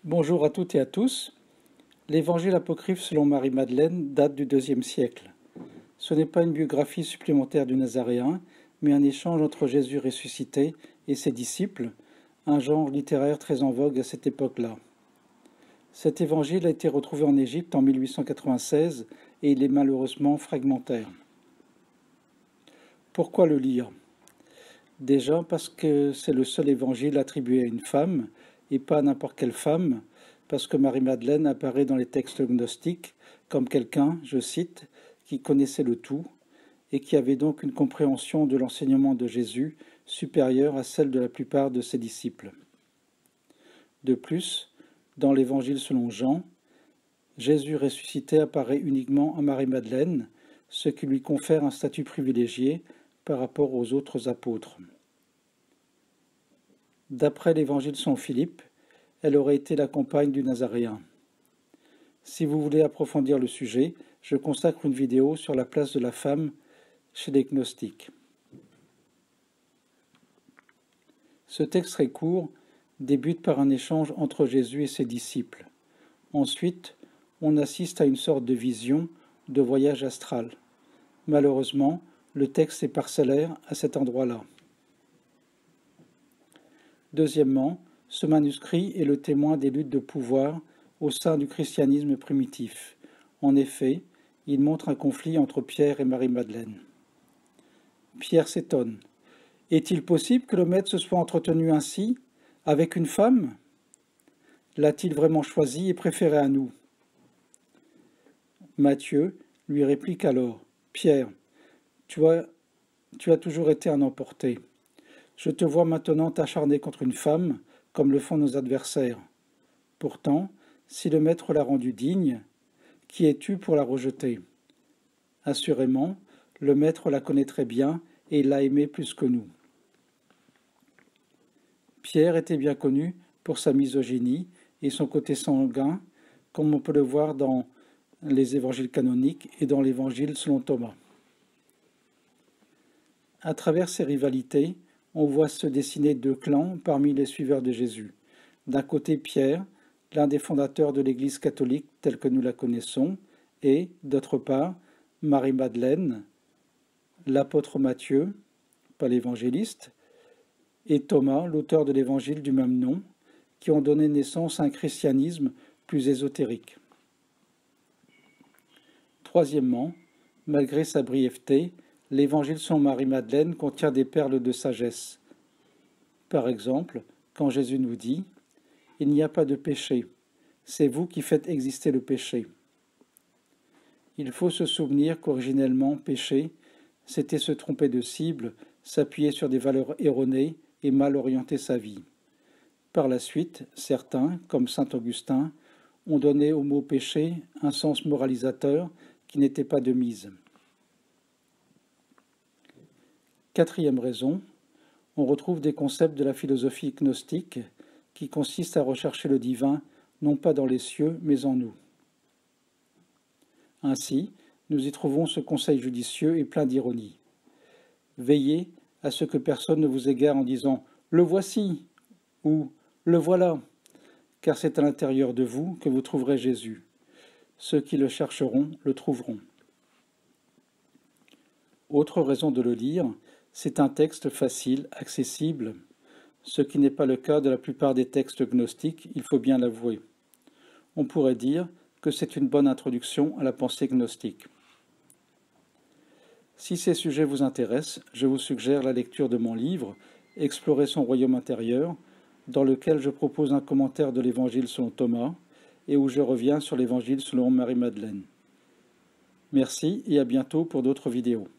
Bonjour à toutes et à tous. L'évangile apocryphe selon Marie-Madeleine date du IIe siècle. Ce n'est pas une biographie supplémentaire du Nazaréen, mais un échange entre Jésus ressuscité et ses disciples, un genre littéraire très en vogue à cette époque-là. Cet évangile a été retrouvé en Égypte en 1896 et il est malheureusement fragmentaire. Pourquoi le lire? Déjà parce que c'est le seul évangile attribué à une femme, et pas à n'importe quelle femme, parce que Marie-Madeleine apparaît dans les textes gnostiques comme quelqu'un, je cite, qui connaissait le tout, et qui avait donc une compréhension de l'enseignement de Jésus supérieure à celle de la plupart de ses disciples. De plus, dans l'évangile selon Jean, Jésus ressuscité apparaît uniquement à Marie-Madeleine, ce qui lui confère un statut privilégié par rapport aux autres apôtres. D'après l'évangile selon Philippe, elle aurait été la compagne du Nazaréen. Si vous voulez approfondir le sujet, je consacre une vidéo sur la place de la femme chez les gnostiques. Ce texte très court débute par un échange entre Jésus et ses disciples. Ensuite, on assiste à une sorte de vision, de voyage astral. Malheureusement, le texte est parcellaire à cet endroit-là. Deuxièmement, ce manuscrit est le témoin des luttes de pouvoir au sein du christianisme primitif. En effet, il montre un conflit entre Pierre et Marie-Madeleine. Pierre s'étonne. Est-il possible que le maître se soit entretenu ainsi, avec une femme? L'a-t-il vraiment choisi et préféré à nous? Matthieu lui réplique alors. Pierre, tu as toujours été un emporté. Je te vois maintenant t'acharner contre une femme, comme le font nos adversaires. Pourtant, si le maître l'a rendue digne, qui es-tu pour la rejeter? Assurément, le maître la connaît très bien et l'a aimée plus que nous. Pierre était bien connu pour sa misogynie et son côté sanguin, comme on peut le voir dans les évangiles canoniques et dans l'évangile selon Thomas. À travers ces rivalités, on voit se dessiner deux clans parmi les suiveurs de Jésus. D'un côté Pierre, l'un des fondateurs de l'Église catholique telle que nous la connaissons, et, d'autre part, Marie-Madeleine, l'apôtre Matthieu, pas l'évangéliste, et Thomas, l'auteur de l'évangile du même nom, qui ont donné naissance à un christianisme plus ésotérique. Troisièmement, malgré sa brièveté, l'évangile selon Marie-Madeleine contient des perles de sagesse. Par exemple, quand Jésus nous dit « Il n'y a pas de péché, c'est vous qui faites exister le péché ». Il faut se souvenir qu'originellement, péché, c'était se tromper de cible, s'appuyer sur des valeurs erronées et mal orienter sa vie. Par la suite, certains, comme saint Augustin, ont donné au mot péché un sens moralisateur qui n'était pas de mise. Quatrième raison, on retrouve des concepts de la philosophie gnostique qui consistent à rechercher le divin non pas dans les cieux mais en nous. Ainsi, nous y trouvons ce conseil judicieux et plein d'ironie. Veillez à ce que personne ne vous égare en disant « le voici » ou « le voilà », car c'est à l'intérieur de vous que vous trouverez Jésus. Ceux qui le chercheront le trouveront. Autre raison de le lire, c'est un texte facile, accessible, ce qui n'est pas le cas de la plupart des textes gnostiques, il faut bien l'avouer. On pourrait dire que c'est une bonne introduction à la pensée gnostique. Si ces sujets vous intéressent, je vous suggère la lecture de mon livre « Explorer son royaume intérieur », dans lequel je propose un commentaire de l'évangile selon Thomas et où je reviens sur l'évangile selon Marie-Madeleine. Merci et à bientôt pour d'autres vidéos.